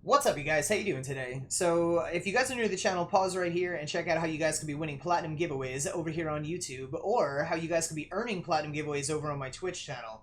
What's up, you guys? How you doing today? So, if you guys are new to the channel, pause right here and check out how you guys could be winning platinum giveaways over here on YouTube, or how you guys could be earning platinum giveaways over on my Twitch channel.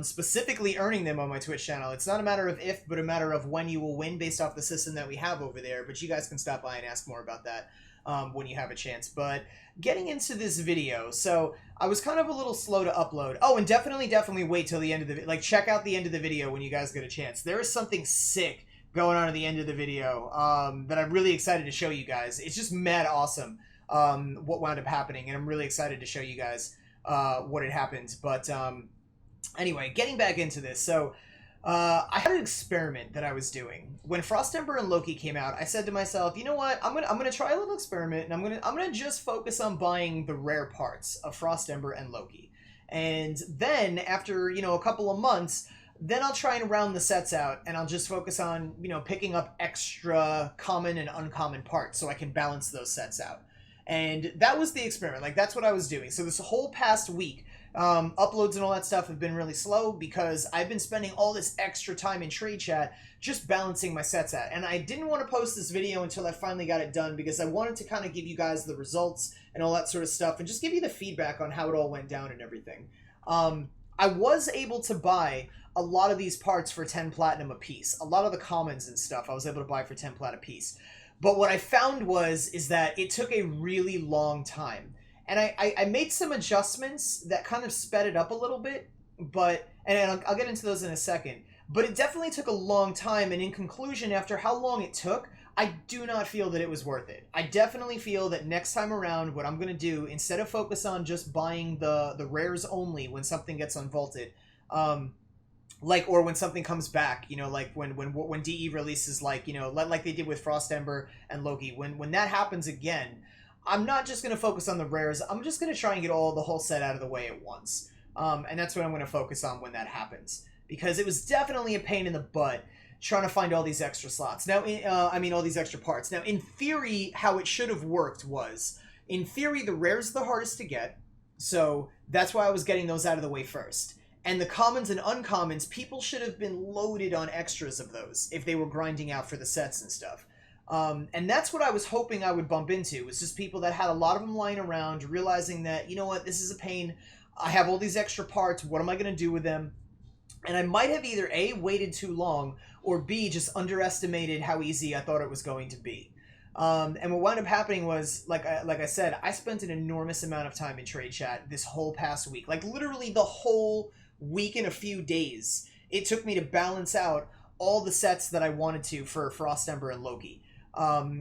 Specifically earning them on my Twitch channel. It's not a matter of if, but a matter of when you will win based off the system that we have over there, but you guys can stop by and ask more about that when you have a chance. But getting into this video, so I was kind of a little slow to upload. Oh, and definitely wait till the end of the check out the end of the video when you guys get a chance. There is something sick going on at the end of the video that I'm really excited to show you guys. It's just mad awesome what wound up happening, and I'm really excited to show you guys what had happened. But anyway, getting back into this. So I had an experiment that I was doing. When Frost Ember and Loki came out, I said to myself, you know what? I'm gonna try a little experiment, and I'm gonna just focus on buying the rare parts of Frost Ember and Loki. And then after, a couple of months, then I'll try and round the sets out, and I'll just focus on, picking up extra common and uncommon parts so I can balance those sets out. And that was the experiment. Like, that's what I was doing. So this whole past week, uploads and all that stuff have been really slow because I've been spending all this extra time in trade chat just balancing my sets out. And I didn't want to post this video until I finally got it done because I wanted to kind of give you guys the results and all that sort of stuff and just give you the feedback on how it all went down and everything. I was able to buy a lot of these parts for 10 platinum a piece. A lot of the commons and stuff I was able to buy for 10 plat a piece. But what I found is that it took a really long time. And I made some adjustments that kind of sped it up a little bit, and I'll get into those in a second. But it definitely took a long time, and in conclusion, after how long it took, I do not feel that it was worth it. I definitely feel that next time around, what I'm going to do, instead of focus on just buying the rares only when something gets unvaulted, or when something comes back, like when DE releases, like they did with Frost Ember and Loki, when that happens again, I'm not just going to focus on the rares. I'm just going to try and get the whole set out of the way at once. And that's what I'm going to focus on when that happens. Because it was definitely a pain in the butt trying to find all these extra slots. Now, all these extra parts. Now, in theory, how it should have worked was, in theory, the rares are the hardest to get. So that's why I was getting those out of the way first. And the commons and uncommons, people should have been loaded on extras of those if they were grinding out for the sets and stuff. And that's what I was hoping I would bump into, was just people that had a lot of them lying around, realizing that, you know what, this is a pain. I have all these extra parts. What am I going to do with them? And I might have either A, waited too long, or B, just underestimated how easy I thought it was going to be. And what wound up happening was, like I said, I spent an enormous amount of time in trade chat this whole past week. Like, literally the whole week and a few days. It took me to balance out all the sets that I wanted to for Frost Ember and Loki.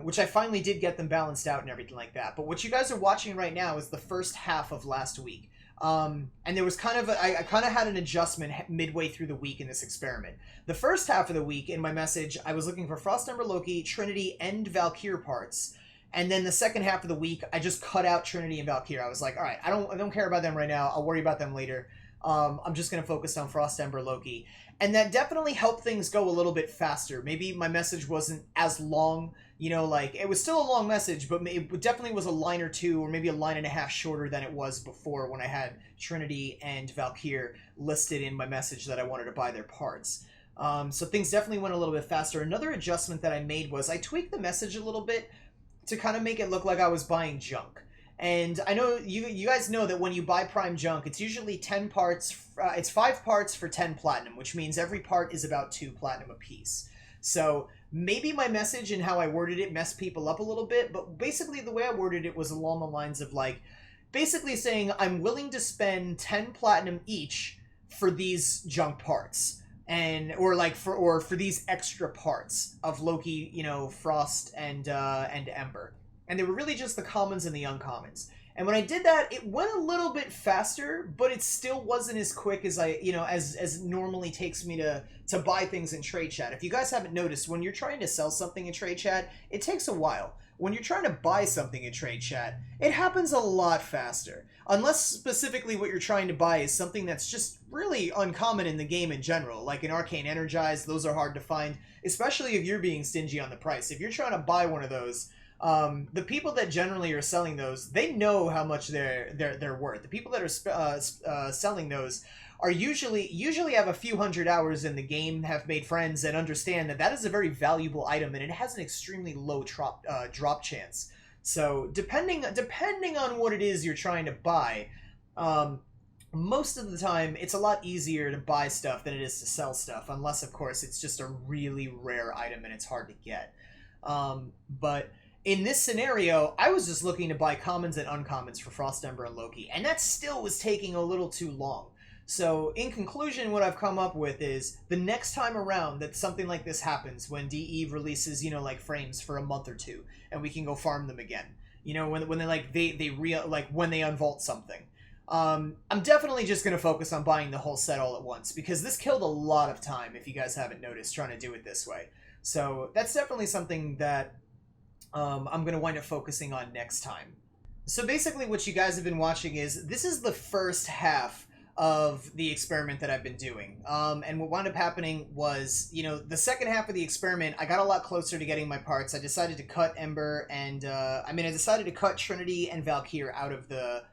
Which I finally did get them balanced out and everything like that. But what you guys are watching right now is the first half of last week. And there was I kind of had an adjustment midway through the week in this experiment. The first half of the week, in my message, I was looking for Frost Ember, Loki, Trinity, and Valkyr parts. And then the second half of the week, I just cut out Trinity and Valkyr. I was like, all right, I don't care about them right now. I'll worry about them later. I'm just going to focus on Frost Ember, Loki. And that definitely helped things go a little bit faster. Maybe my message wasn't as long, it was still a long message, but it definitely was a line or two, or maybe a line and a half shorter than it was before when I had Trinity and Valkyr listed in my message that I wanted to buy their parts. So things definitely went a little bit faster. Another adjustment that I made was I tweaked the message a little bit to kind of make it look like I was buying junk. And I know you guys know that when you buy Prime Junk, it's usually 10 parts, it's 5 parts for 10 platinum, which means every part is about 2 platinum apiece. So maybe my message and how I worded it messed people up a little bit, but basically the way I worded it was along the lines of, like, basically saying I'm willing to spend 10 platinum each for these junk parts. Or for these extra parts of Loki, Frost and Ember. And they were really just the commons and the uncommons. And when I did that, it went a little bit faster, but it still wasn't as quick as as normally takes me to buy things in trade chat. If you guys haven't noticed, when you're trying to sell something in trade chat, it takes a while. When you're trying to buy something in trade chat, it happens a lot faster. Unless specifically what you're trying to buy is something that's just really uncommon in the game in general. Like an Arcane Energize, those are hard to find, especially if you're being stingy on the price. If you're trying to buy one of those, the people that generally are selling those, they know how much they're worth. The people that are selling those are usually have a few hundred hours in the game, have made friends, and understand that that is a very valuable item, and it has an extremely low drop chance. So depending on what it is you're trying to buy, most of the time it's a lot easier to buy stuff than it is to sell stuff, unless of course it's just a really rare item and it's hard to get. But in this scenario, I was just looking to buy commons and uncommons for Frost Ember and Loki, and that still was taking a little too long. So in conclusion, what I've come up with is the next time around that something like this happens, when DE releases, like frames for a month or two, and we can go farm them again. When when they unvault something. I'm definitely just going to focus on buying the whole set all at once, because this killed a lot of time, if you guys haven't noticed, trying to do it this way. So that's definitely something that I'm going to wind up focusing on next time. So basically what you guys have been watching this is the first half of the experiment that I've been doing. And what wound up happening was, the second half of the experiment, I got a lot closer to getting my parts. I decided to cut Ember and, I decided to cut Trinity and Valkyr out of the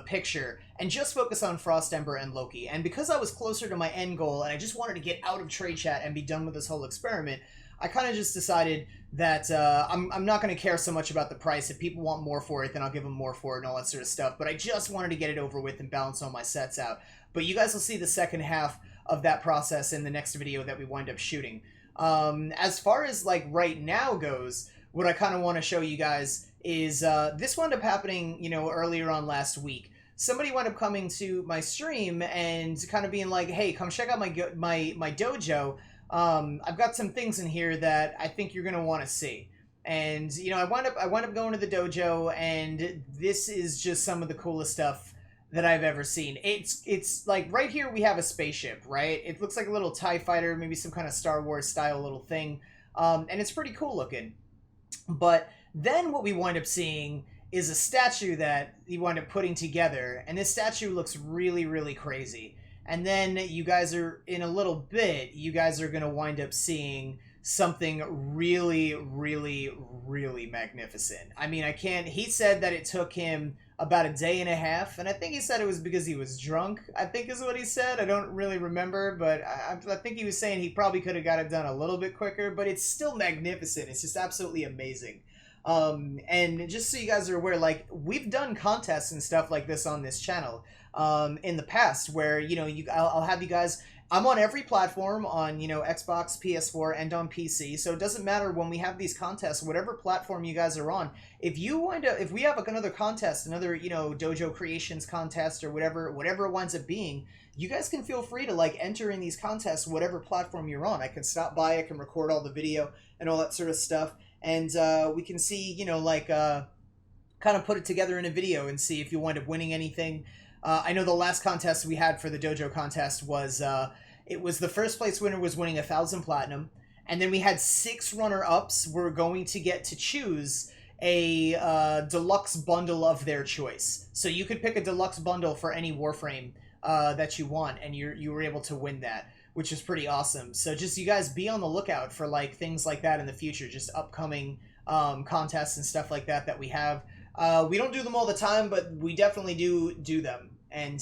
picture and just focus on Frost Ember and Loki. And because I was closer to my end goal and I just wanted to get out of trade chat and be done with this whole experiment, I kind of just decided that I'm not going to care so much about the price. If people want more for it, then I'll give them more for it and all that sort of stuff. But I just wanted to get it over with and balance all my sets out. But you guys will see the second half of that process in the next video that we wind up shooting. As far as right now goes, what I kind of want to show you guys is this wound up happening, earlier on last week. Somebody wound up coming to my stream and kind of being like, hey, come check out my dojo. I've got some things in here that I think you're going to want to see. And, I wound up going to the dojo, and this is just some of the coolest stuff that I've ever seen. It's like right here we have a spaceship, right? It looks like a little TIE fighter, maybe some kind of Star Wars style little thing. And it's pretty cool looking. But then what we wind up seeing is a statue that he wound up putting together, and this statue looks really, really crazy. And then you guys are, in a little bit, you guys are going to wind up seeing something really, really, really magnificent. He said that it took him about a day and a half, and I think he said it was because he was drunk, I think is what he said. I don't really remember, but I think he was saying he probably could have got it done a little bit quicker, but it's still magnificent. It's just absolutely amazing. And just so you guys are aware, we've done contests and stuff like this on this channel in the past, where I'll have you guys. I'm on every platform, on Xbox, PS4, and on PC. So it doesn't matter when we have these contests, whatever platform you guys are on. If we have another contest, another Dojo Creations contest, or whatever it winds up being, you guys can feel free to enter in these contests, whatever platform you're on. I can stop by, I can record all the video and all that sort of stuff, and we can see kind of put it together in a video and see if you wind up winning anything. I know the last contest we had for the Dojo contest was, it was the first place winner was winning 1,000 platinum, and then we had 6 runner-ups. We're going to get to choose a deluxe bundle of their choice. So you could pick a deluxe bundle for any Warframe that you want, and you were able to win that, which is pretty awesome. So just you guys be on the lookout for things like that in the future, just upcoming contests and stuff like that we have. We don't do them all the time, but we definitely do them. And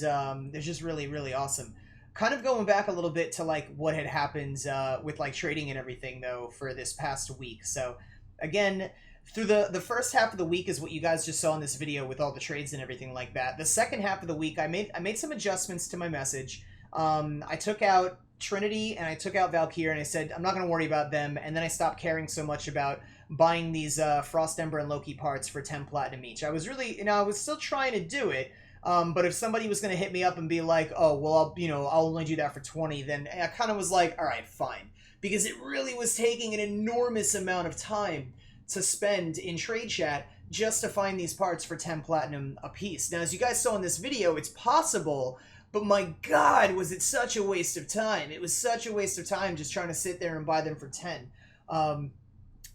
they're just really, really awesome. Kind of going back a little bit to what had happened with trading and everything, though, for this past week. So again, through the first half of the week is what you guys just saw in this video with all the trades and everything like that. The second half of the week, I made some adjustments to my message. I took out Trinity and I took out Valkyr, and I said I'm not going to worry about them. And then I stopped caring so much about buying these Frost Ember and Loki parts for 10 platinum each. I was really, I was still trying to do it. But if somebody was going to hit me up and be like, oh, well, I'll only do that for 20, then I kind of was like, all right, fine. Because it really was taking an enormous amount of time to spend in trade chat just to find these parts for 10 platinum a piece. Now, as you guys saw in this video, it's possible, but my God, was it such a waste of time. It was such a waste of time just trying to sit there and buy them for 10.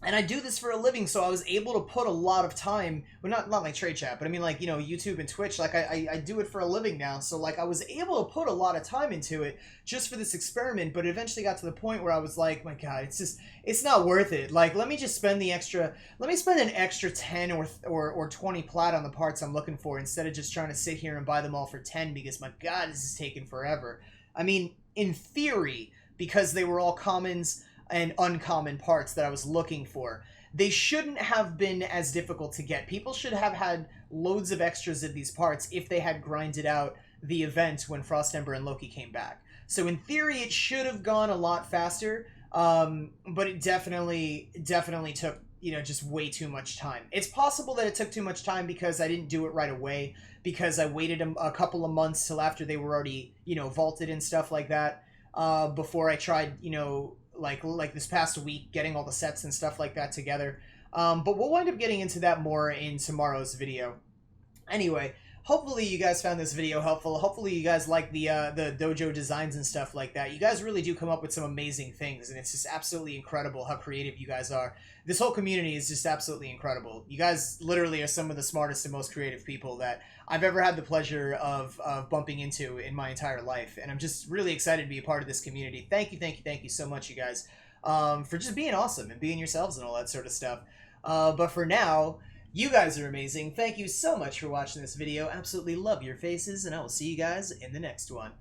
and I do this for a living, so I was able to put a lot of time. Well, not like trade chat, but I mean, like, you know, YouTube and Twitch. Like, I do it for a living now, so like I was able to put a lot of time into it just for this experiment. But it eventually got to the point where I was like, my God, it's not worth it. Like, let me just spend the extra. Let me spend an extra 10 or 20 plat on the parts I'm looking for instead of just trying to sit here and buy them all for 10 because my God, this is taking forever. I mean, in theory, because they were all commons and uncommon parts that I was looking for, they shouldn't have been as difficult to get. People should have had loads of extras of these parts if they had grinded out the event when Frost Ember and Loki came back. So in theory, it should have gone a lot faster, but it definitely took, you know, just way too much time. It's possible that it took too much time because I didn't do it right away, because I waited a couple of months till after they were already, you know, vaulted and stuff like that, before I tried, you know, like this past week, getting all the sets and stuff like that together. But we'll wind up getting into that more in tomorrow's video. Anyway, hopefully you guys found this video helpful. Hopefully you guys like the dojo designs and stuff like that. You guys really do come up with some amazing things, and it's just absolutely incredible how creative you guys are. This whole community is just absolutely incredible. You guys literally are some of the smartest and most creative people that I've ever had the pleasure of bumping into in my entire life, and I'm just really excited to be a part of this community. Thank you so much, you guys, for just being awesome and being yourselves and all that sort of stuff. But for now, you guys are amazing. Thank you so much for watching this video. Absolutely love your faces, and I will see you guys in the next one.